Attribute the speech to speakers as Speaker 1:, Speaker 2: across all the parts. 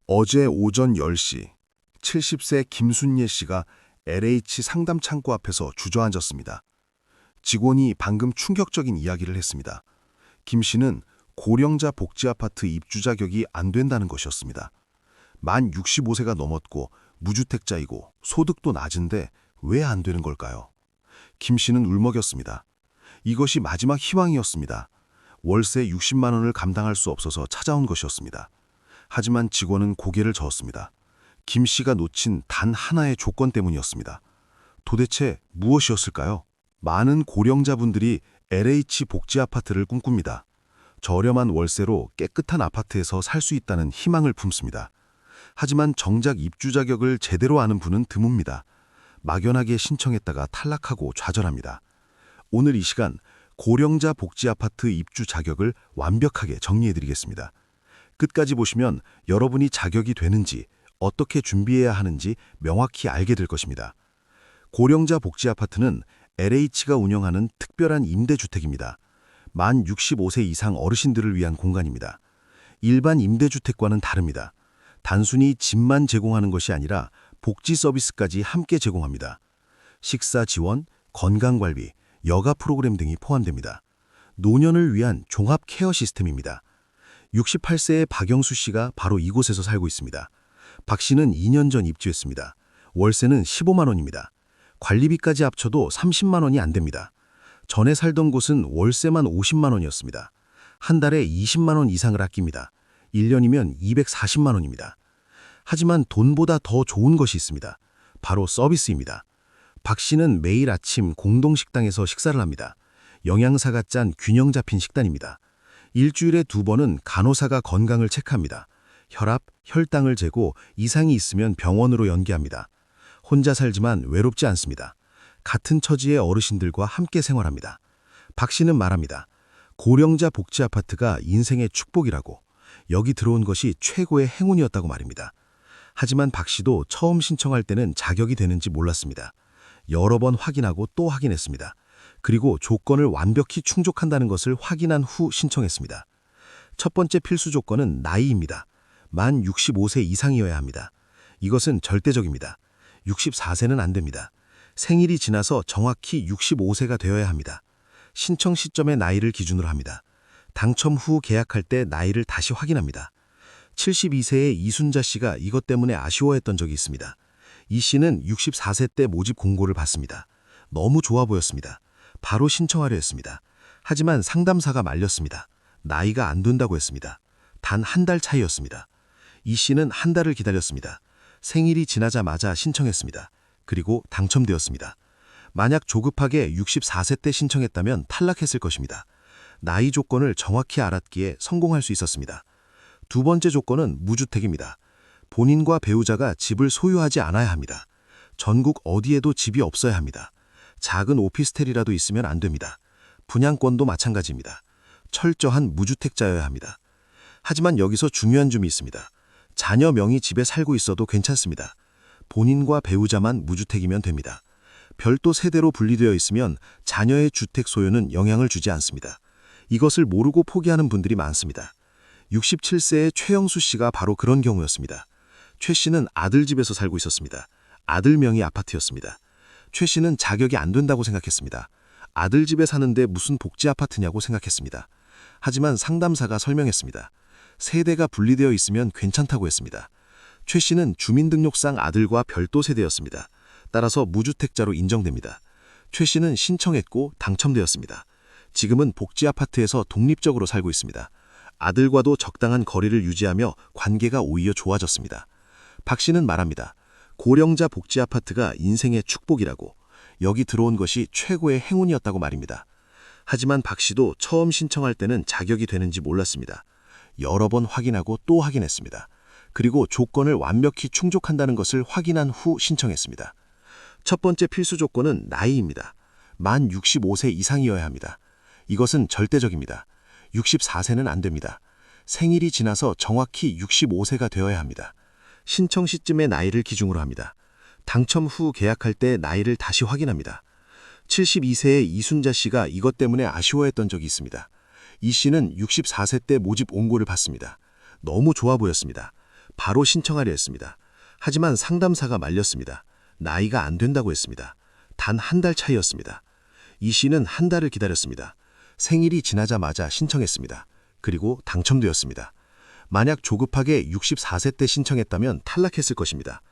Speaker 1: 어제 오전 10시 70세 김순예 씨가 LH 상담 창구 앞에서 주저앉았습니다. 직원이 방금 충격적인 이야기를 했습니다. 김 씨는 고령자 복지아파트 입주 자격이 안 된다는 것이었습니다. 만 65세가 넘었고 무주택자이고 소득도 낮은데 왜 안 되는 걸까요? 김 씨는 울먹였습니다. 이것이 마지막 희망이었습니다. 월세 60만 원을 감당할 수 없어서 찾아온 것이었습니다. 하지만 직원은 고개를 저었습니다. 김 씨가 놓친 단 하나의 조건 때문이었습니다. 도대체 무엇이었을까요? 많은 고령자분들이 LH 복지아파트를 꿈꿉니다. 저렴한 월세로 깨끗한 아파트에서 살 수 있다는 희망을 품습니다. 하지만 정작 입주 자격을 제대로 아는 분은 드뭅니다. 막연하게 신청했다가 탈락하고 좌절합니다. 오늘 이 시간 고령자 복지아파트 입주 자격을 완벽하게 정리해드리겠습니다. 끝까지 보시면 여러분이 자격이 되는지, 어떻게 준비해야 하는지 명확히 알게 될 것입니다. 고령자 복지아파트는 LH가 운영하는 특별한 임대주택입니다. 만 65세 이상 어르신들을 위한 공간입니다. 일반 임대주택과는 다릅니다. 단순히 집만 제공하는 것이 아니라 복지 서비스까지 함께 제공합니다. 식사 지원, 건강관리, 여가 프로그램 등이 포함됩니다. 노년을 위한 종합 케어 시스템입니다. 68세의 박영수 씨가 바로 이곳에서 살고 있습니다. 박 씨는 2년 전 입주했습니다. 월세는 15만 원입니다. 관리비까지 합쳐도 30만 원이 안 됩니다. 전에 살던 곳은 월세만 50만 원이었습니다. 한 달에 20만 원 이상을 아낍니다. 1년이면 240만 원입니다. 하지만 돈보다 더 좋은 것이 있습니다. 바로 서비스입니다. 박 씨는 매일 아침 공동식당에서 식사를 합니다. 영양사가 짠 균형 잡힌 식단입니다. 일주일에 2번은 간호사가 건강을 체크합니다. 혈압, 혈당을 재고 이상이 있으면 병원으로 연계합니다. 혼자 살지만 외롭지 않습니다. 같은 처지의 어르신들과 함께 생활합니다. 박 씨는 말합니다. 고령자 복지아파트가 인생의 축복이라고, 여기 들어온 것이 최고의 행운이었다고 말입니다. 하지만 박 씨도 처음 신청할 때는 자격이 되는지 몰랐습니다. 여러 번 확인하고 또 확인했습니다. 그리고 조건을 완벽히 충족한다는 것을 확인한 후 신청했습니다. 첫 번째 필수 조건은 나이입니다. 만 65세 이상이어야 합니다. 이것은 절대적입니다. 64세는 안 됩니다. 생일이 지나서 정확히 65세가 되어야 합니다. 신청 시점의 나이를 기준으로 합니다. 당첨 후 계약할 때 나이를 다시 확인합니다. 72세의 이순자 씨가 이것 때문에 아쉬워했던 적이 있습니다. 이 씨는 64세 때 모집 공고를 받습니다. 너무 좋아 보였습니다. 바로 신청하려 했습니다. 하지만 상담사가 말렸습니다. 나이가 안 된다고 했습니다. 단 한 달 차이였습니다. 이 씨는 한 달을 기다렸습니다. 생일이 지나자마자 신청했습니다. 그리고 당첨되었습니다. 만약 조급하게 64세 때 신청했다면 탈락했을 것입니다. 나이 조건을 정확히 알았기에 성공할 수 있었습니다. 두 번째 조건은 무주택입니다. 본인과 배우자가 집을 소유하지 않아야 합니다. 전국 어디에도 집이 없어야 합니다. 작은 오피스텔이라도 있으면 안 됩니다. 분양권도 마찬가지입니다. 철저한 무주택자여야 합니다. 하지만 여기서 중요한 점이 있습니다. 자녀 명의 집에 살고 있어도 괜찮습니다. 본인과 배우자만 무주택이면 됩니다. 별도 세대로 분리되어 있으면 자녀의 주택 소유는 영향을 주지 않습니다. 이것을 모르고 포기하는 분들이 많습니다. 67세의 최영수 씨가 바로 그런 경우였습니다. 최 씨는 아들 집에서 살고 있었습니다. 아들 명의 아파트였습니다. 최 씨는 자격이 안 된다고 생각했습니다. 아들 집에 사는데 무슨 복지 아파트냐고 생각했습니다. 하지만 상담사가 설명했습니다. 세대가 분리되어 있으면 괜찮다고 했습니다. 최 씨는 주민등록상 아들과 별도 세대였습니다. 따라서 무주택자로 인정됩니다. 최 씨는 신청했고 당첨되었습니다. 지금은 복지 아파트에서 독립적으로 살고 있습니다. 아들과도 적당한 거리를 유지하며 관계가 오히려 좋아졌습니다. 박 씨는 말합니다. 고령자 복지 아파트가 인생의 축복이라고, 여기 들어온 것이 최고의 행운이었다고 말입니다. 하지만 박 씨도 처음 신청할 때는 자격이 되는지 몰랐습니다. 여러 번 확인하고 또 확인했습니다. 그리고 조건을 완벽히 충족한다는 것을 확인한 후 신청했습니다. 첫 번째 필수 조건은 나이입니다. 만 65세 이상이어야 합니다. 이것은 절대적입니다. 64세는 안 됩니다. 생일이 지나서 정확히 65세가 되어야 합니다. 신청 시점의 나이를 기준으로 합니다. 당첨 후 계약할 때 나이를 다시 확인합니다. 72세의 이순자 씨가 이것 때문에 아쉬워했던 적이 있습니다. 이 씨는 64세 때 모집 온고를 받습니다. 너무 좋아 보였습니다.
Speaker 2: 바로 신청하려 했습니다. 하지만 상담사가 말렸습니다. 나이가 안 된다고 했습니다. 단 한 달 차이였습니다. 이 씨는 한 달을 기다렸습니다. 생일이 지나자마자 신청했습니다. 그리고 당첨되었습니다. 만약 조급하게 64세 때 신청했다면 탈락했을 것입니다.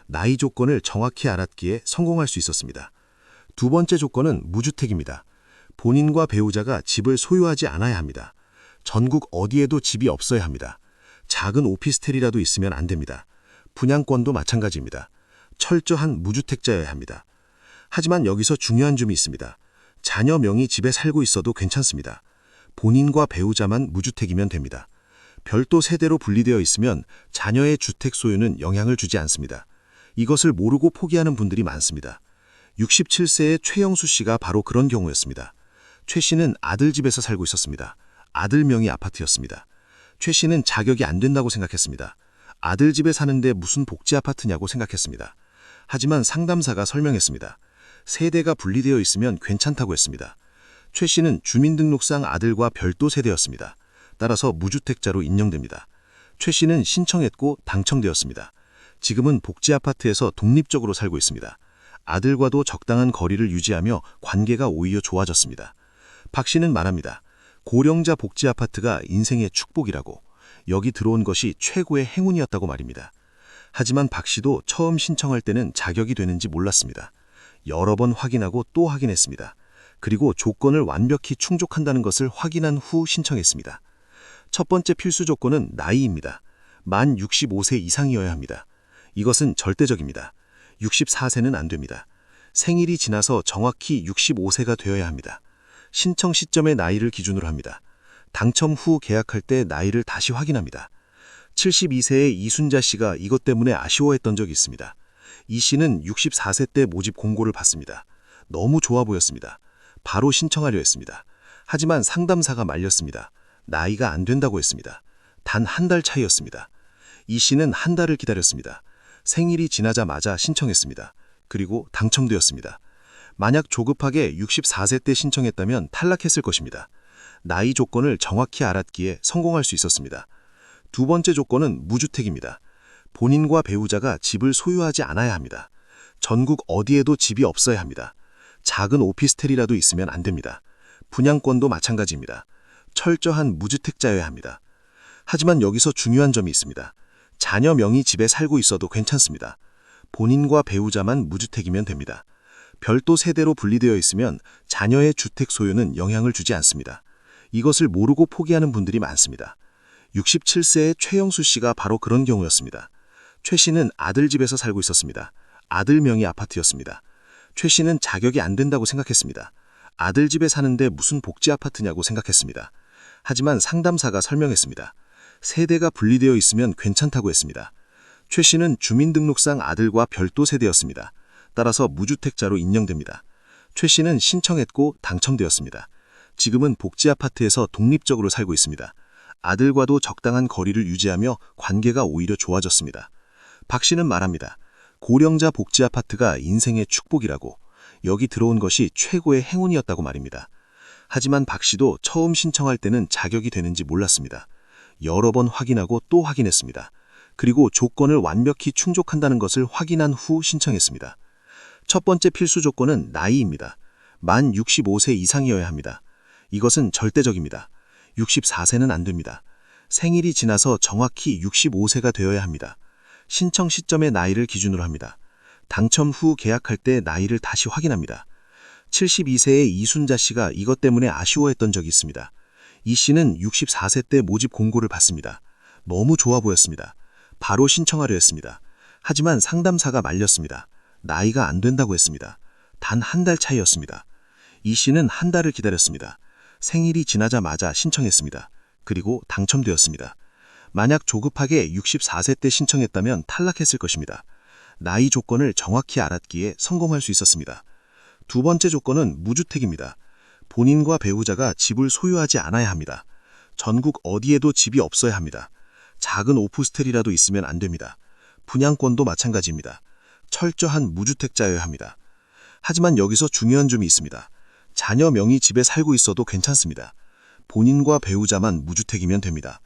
Speaker 2: 나이 조건을 정확히 알았기에 성공할 수 있었습니다. 두 번째 조건은 무주택입니다. 본인과 배우자가 집을 소유하지 않아야 합니다. 전국 어디에도 집이 없어야 합니다. 작은 오피스텔이라도 있으면 안 됩니다. 분양권도 마찬가지입니다. 철저한 무주택자여야 합니다. 하지만 여기서 중요한 점이 있습니다. 자녀 명의 집에 살고 있어도 괜찮습니다. 본인과 배우자만 무주택이면 됩니다. 별도 세대로 분리되어 있으면 자녀의 주택 소유는 영향을 주지 않습니다. 이것을 모르고 포기하는 분들이 많습니다. 67세의 최영수 씨가 바로 그런 경우였습니다. 최 씨는 아들 집에서 살고 있었습니다. 아들 명의 아파트였습니다. 최 씨는 자격이 안 된다고 생각했습니다. 아들 집에 사는데 무슨 복지 아파트냐고 생각했습니다. 하지만 상담사가 설명했습니다. 세대가 분리되어 있으면 괜찮다고 했습니다. 최 씨는 주민등록상 아들과 별도 세대였습니다. 따라서 무주택자로 인정됩니다. 최 씨는 신청했고 당첨되었습니다. 지금은 복지 아파트에서 독립적으로 살고 있습니다. 아들과도 적당한 거리를 유지하며 관계가 오히려 좋아졌습니다. 박 씨는 말합니다. 고령자 복지 아파트가 인생의 축복이라고, 여기 들어온 것이 최고의 행운이었다고 말입니다. 하지만 박 씨도 처음 신청할 때는 자격이 되는지 몰랐습니다. 여러 번 확인하고 또 확인했습니다. 그리고 조건을 완벽히 충족한다는 것을 확인한 후 신청했습니다. 첫 번째 필수 조건은 나이입니다. 만 65세 이상이어야 합니다. 이것은 절대적입니다. 64세는 안 됩니다. 생일이 지나서 정확히 65세가 되어야 합니다. 신청 시점의 나이를 기준으로 합니다. 당첨 후 계약할 때 나이를 다시 확인합니다. 72세의 이순자 씨가 이것 때문에 아쉬워했던 적이 있습니다. 이 씨는 64세 때 모집 공고를 받습니다. 너무 좋아 보였습니다. 바로 신청하려 했습니다. 하지만 상담사가 말렸습니다. 나이가 안 된다고 했습니다. 단 한 달 차이였습니다. 이 씨는 한 달을 기다렸습니다. 생일이 지나자마자 신청했습니다. 그리고 당첨되었습니다. 만약 조급하게 64세 때 신청했다면 탈락했을 것입니다. 나이 조건을 정확히 알았기에 성공할 수 있었습니다. 두 번째 조건은 무주택입니다. 본인과 배우자가 집을 소유하지 않아야 합니다. 전국 어디에도 집이 없어야 합니다. 작은 오피스텔이라도 있으면 안 됩니다. 분양권도 마찬가지입니다. 철저한 무주택자여야 합니다. 하지만 여기서 중요한 점이 있습니다. 자녀 명의 집에 살고 있어도 괜찮습니다. 본인과 배우자만 무주택이면 됩니다. 별도 세대로 분리되어 있으면 자녀의 주택 소유는 영향을 주지 않습니다. 이것을 모르고 포기하는 분들이 많습니다. 67세의 최영수 씨가 바로 그런 경우였습니다. 최 씨는 아들 집에서 살고 있었습니다. 아들 명의 아파트였습니다. 최 씨는 자격이 안 된다고 생각했습니다. 아들 집에 사는데 무슨 복지 아파트냐고 생각했습니다. 하지만 상담사가 설명했습니다. 세대가 분리되어 있으면 괜찮다고 했습니다. 최 씨는 주민등록상 아들과 별도 세대였습니다. 따라서 무주택자로 인정됩니다. 최 씨는 신청했고 당첨되었습니다. 지금은 복지 아파트에서 독립적으로 살고 있습니다. 아들과도 적당한 거리를 유지하며 관계가 오히려 좋아졌습니다. 박 씨는 말합니다. 고령자 복지 아파트가 인생의 축복이라고, 여기 들어온 것이 최고의 행운이었다고 말입니다. 하지만 박 씨도 처음 신청할 때는 자격이 되는지 몰랐습니다. 여러 번 확인하고 또 확인했습니다. 그리고 조건을 완벽히 충족한다는 것을 확인한 후 신청했습니다. 첫 번째 필수 조건은 나이입니다. 만 65세 이상이어야 합니다. 이것은 절대적입니다. 64세는 안 됩니다. 생일이 지나서 정확히 65세가 되어야 합니다. 신청 시점의 나이를 기준으로 합니다. 당첨 후 계약할 때 나이를 다시 확인합니다. 72세의 이순자 씨가 이것 때문에 아쉬워했던 적이 있습니다. 이 씨는 64세 때 모집 공고를 받습니다. 너무 좋아 보였습니다. 바로 신청하려 했습니다. 하지만 상담사가 말렸습니다. 나이가 안 된다고 했습니다. 단 한 달 차이였습니다. 이 씨는 한 달을 기다렸습니다. 생일이 지나자마자 신청했습니다. 그리고 당첨되었습니다. 만약 조급하게 64세 때 신청했다면 탈락했을 것입니다. 나이 조건을 정확히 알았기에 성공할 수 있었습니다. 두 번째 조건은 무주택입니다. 본인과 배우자가 집을 소유하지 않아야 합니다. 전국 어디에도 집이 없어야 합니다. 작은 오피스텔이라도 있으면 안 됩니다. 분양권도 마찬가지입니다. 철저한 무주택자여야 합니다. 하지만 여기서 중요한 점이 있습니다. 자녀 명의 집에 살고 있어도 괜찮습니다. 본인과 배우자만 무주택이면 됩니다.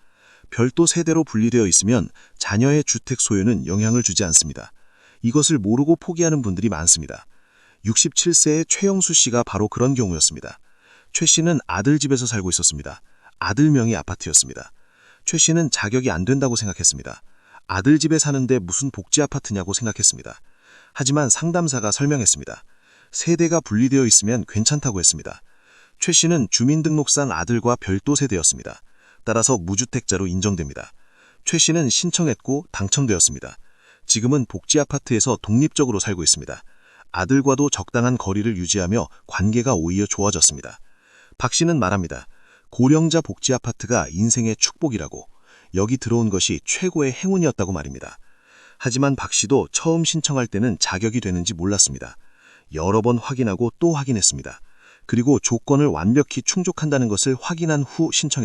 Speaker 2: 별도 세대로 분리되어 있으면 자녀의 주택 소유는 영향을 주지 않습니다. 이것을 모르고 포기하는 분들이 많습니다. 67세의 최영수 씨가 바로 그런 경우였습니다. 최 씨는 아들 집에서 살고 있었습니다. 아들 명의 아파트였습니다. 최 씨는 자격이 안 된다고 생각했습니다. 아들 집에 사는데 무슨 복지 아파트냐고 생각했습니다. 하지만 상담사가 설명했습니다. 세대가 분리되어 있으면 괜찮다고 했습니다. 최 씨는 주민등록상 아들과 별도 세대였습니다. 따라서 무주택자로 인정됩니다. 최 씨는 신청했고 당첨되었습니다. 지금은 복지 아파트에서 독립적으로 살고 있습니다. 아들과도 적당한 거리를 유지하며 관계가 오히려 좋아졌습니다. 박 씨는 말합니다. 고령자 복지 아파트가 인생의 축복이라고, 여기 들어온 것이 최고의 행운이었다고 말입니다. 하지만 박 씨도 처음 신청할 때는 자격이 되는지 몰랐습니다. 여러 번 확인하고 또 확인했습니다. 그리고 조건을 완벽히 충족한다는 것을 확인한 후 신청했습니다.